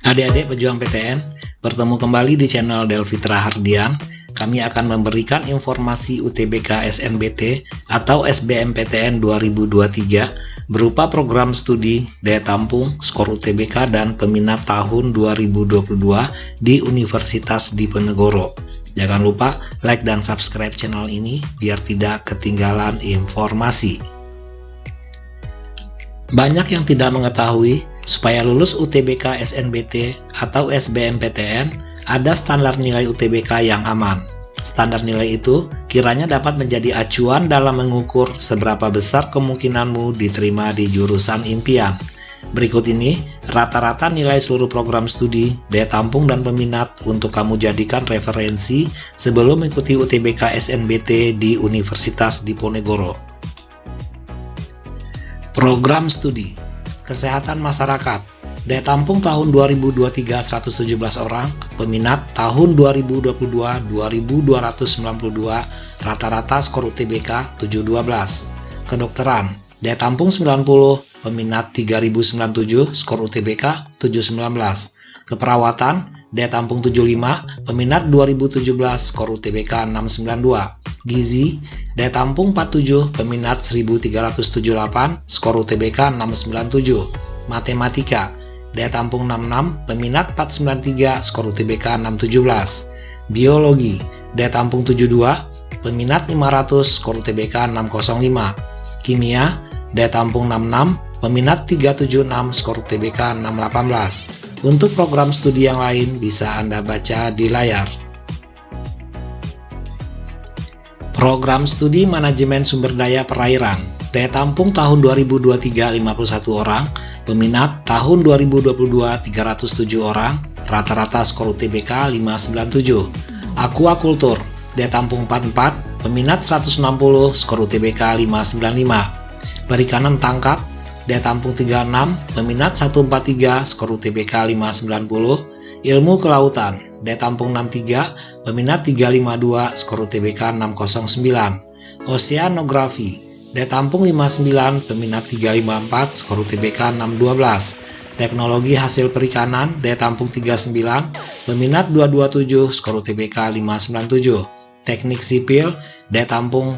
Adik-adik pejuang PTN, bertemu kembali di channel Delfitra Hardian. Kami akan memberikan informasi UTBK SNBT atau SBMPTN 2023 berupa program studi, daya tampung, skor UTBK, dan peminat tahun 2022 di Universitas Diponegoro. Jangan lupa like dan subscribe channel ini biar tidak ketinggalan informasi. Banyak yang tidak mengetahui, supaya lulus UTBK SNBT atau SBMPTN, ada standar nilai UTBK yang aman. Standar nilai itu kiranya dapat menjadi acuan dalam mengukur seberapa besar kemungkinanmu diterima di jurusan impian. Berikut ini rata-rata nilai seluruh program studi, daya tampung, dan peminat untuk kamu jadikan referensi sebelum mengikuti UTBK SNBT di Universitas Diponegoro. Program studi Kesehatan Masyarakat, daya tampung tahun 2023 117 orang, peminat tahun 2022 2292, rata-rata skor UTBK 712. Kedokteran, daya tampung 90, peminat 3097, skor UTBK 719. Keperawatan, daya tampung 75, peminat 2017, skor UTBK 692. Gizi, daya tampung 47, peminat 1378, skor UTBK 697. Matematika, daya tampung 66, peminat 493, skor UTBK 617. Biologi, daya tampung 72, peminat 500, skor UTBK 605. Kimia, daya tampung 66, peminat 376, skor UTBK 618. Untuk program studi yang lain bisa Anda baca di layar. Program studi Manajemen Sumber Daya Perairan, daya tampung tahun 2023 51 orang, peminat tahun 2022 307 orang, rata-rata skor UTBK 597. Aquaculture, daya tampung 44, peminat 160, skor UTBK 595. Perikanan tangkap, daya tampung 36, peminat 143, skor UTBK 590. Ilmu kelautan, daya tampung 63, peminat 352, skor UTBK 609. Oceanografi, daya tampung 59, peminat 354, skor UTBK 612. Teknologi hasil perikanan, daya tampung 39, peminat 227, skor UTBK 597. Teknik sipil, daya tampung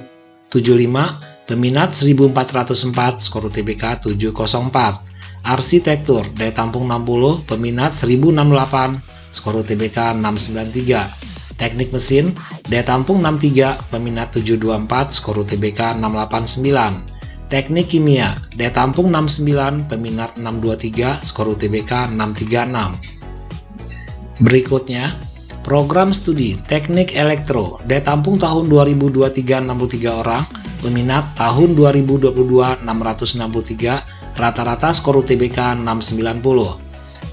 75, peminat 1404, skor UTBK 704. Arsitektur, daya tampung 60, peminat 1068, skor UTBK 693. Teknik mesin, daya tampung 63, peminat 724, skor UTBK 689. Teknik kimia, daya tampung 69, peminat 623, skor UTBK 636. Berikutnya, program studi Teknik Elektro, daya tampung tahun 2023 63 orang, peminat tahun 2022 663, rata-rata skor UTBK 690.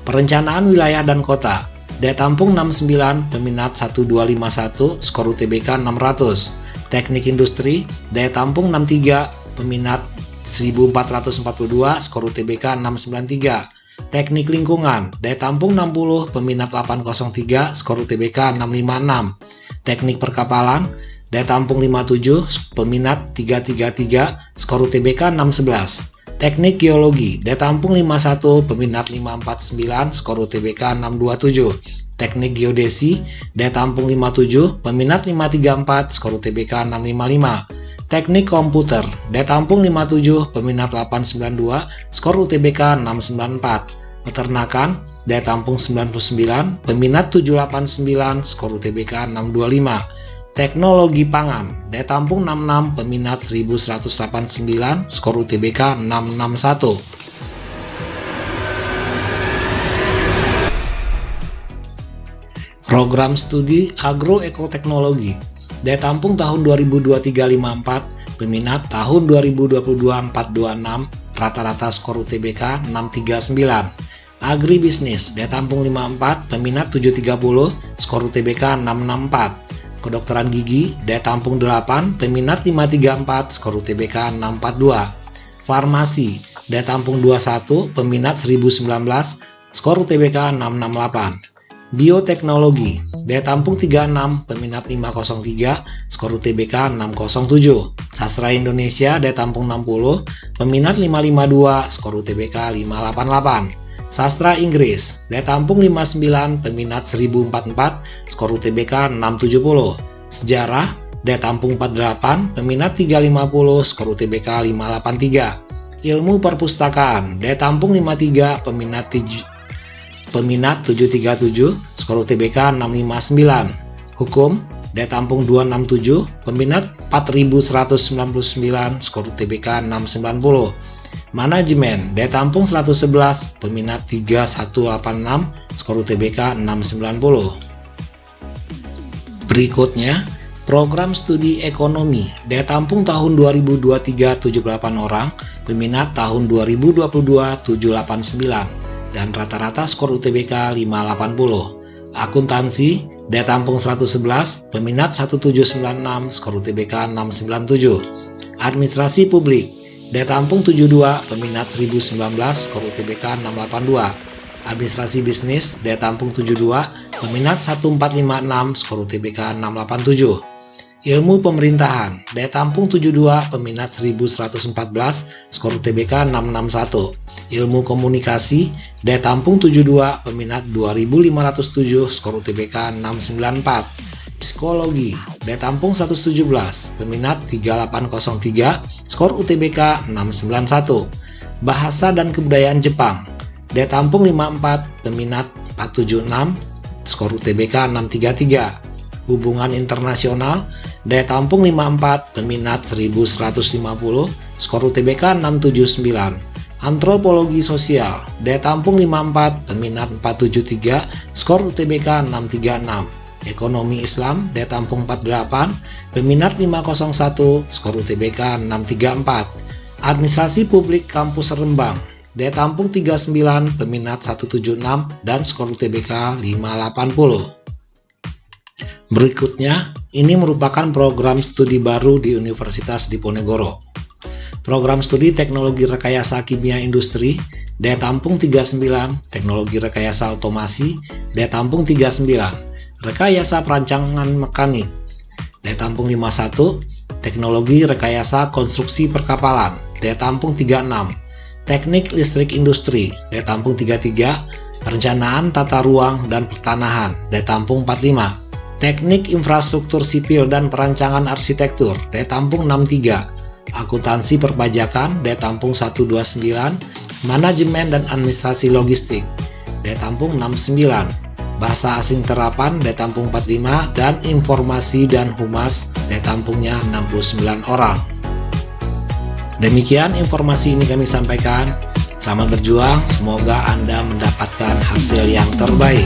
Perencanaan wilayah dan kota, daya tampung 69, peminat 1251, skor UTBK 600. Teknik industri, daya tampung 63, peminat 1442, skor UTBK 693. Teknik lingkungan, daya tampung 60, peminat 803, skor UTBK 656. Teknik perkapalan, daya tampung 57, peminat 333, skor UTBK 611. Teknik geologi, daya tampung 51, peminat 549, skor UTBK 627. Teknik geodesi, daya tampung 57, peminat 534, skor UTBK 655. Teknik komputer, daya tampung 57, peminat 892, skor UTBK 694. Peternakan, daya tampung 99, peminat 789, skor UTBK 625. Teknologi pangan, daya tampung 66, peminat 1189, skor UTBK 661. Program studi Agroekoteknologi, daya tampung tahun 2023 54, peminat tahun 2022 426, rata-rata skor UTBK 639. Agribisnis, daya tampung 54, peminat 730, skor UTBK 664. Kedokteran gigi, daya tampung 8, peminat 534, skor UTBK 642. Farmasi, daya tampung 21, peminat 1019, skor UTBK 668. Bioteknologi, daya tampung 36, peminat 503, skor UTBK 607. Sastra Indonesia, daya tampung 60, peminat 552, skor UTBK 588. Sastra Inggris, daya tampung 59, peminat 1044, skor UTBK 670. Sejarah, daya tampung 48, peminat 350, skor UTBK 583. Ilmu perpustakaan, daya tampung 53, peminat 737, skor UTBK 659. Hukum, daya tampung 267, peminat 4199, skor UTBK 690. Manajemen, daya tampung 111, peminat 3186, skor UTBK 690. Berikutnya, program studi ekonomi, daya tampung tahun 2023 78 orang, peminat tahun 2022 789, dan rata-rata skor UTBK 580. Akuntansi, daya tampung 111, peminat 1796, skor UTBK 697. Administrasi publik, daya tampung 72, peminat 1019, skor UTBK 682. Administrasi bisnis, daya tampung 72, peminat 1456, skor UTBK 687. Ilmu pemerintahan, daya tampung 72, peminat 1114, skor UTBK 661. Ilmu komunikasi, daya tampung 72, peminat 2507, skor UTBK 694. Psikologi, daya tampung 117, peminat 3803, skor UTBK 691. Bahasa dan kebudayaan Jepang, daya tampung 54, peminat 476, skor UTBK 633. Hubungan internasional, daya tampung 54, peminat 1150, skor UTBK 679. Antropologi sosial, daya tampung 54, peminat 473, skor UTBK 636. Ekonomi Islam, daya tampung 48, peminat 501, skor UTBK 634. Administrasi Publik Kampus Rembang, daya tampung 39, peminat 176, dan skor UTBK 580. Berikutnya, ini merupakan program studi baru di Universitas Diponegoro. Program studi Teknologi Rekayasa Kimia Industri, daya tampung 39, Teknologi Rekayasa Otomasi, daya tampung 39. Rekayasa Perancangan Mekanik, daya tampung 51, Teknologi Rekayasa Konstruksi Perkapalan, daya tampung 36, Teknik Listrik Industri, daya tampung 33, Perencanaan Tata Ruang dan Pertanahan, daya tampung 45, Teknik Infrastruktur Sipil dan Perancangan Arsitektur, daya tampung 63, Akuntansi Perpajakan, daya tampung 129, Manajemen dan Administrasi Logistik, daya tampung 69, Bahasa Asing Terapan, daya tampung 45, dan Informasi dan Humas, daya tampungnya 69 orang. Demikian informasi ini kami sampaikan. Selamat berjuang, semoga Anda mendapatkan hasil yang terbaik.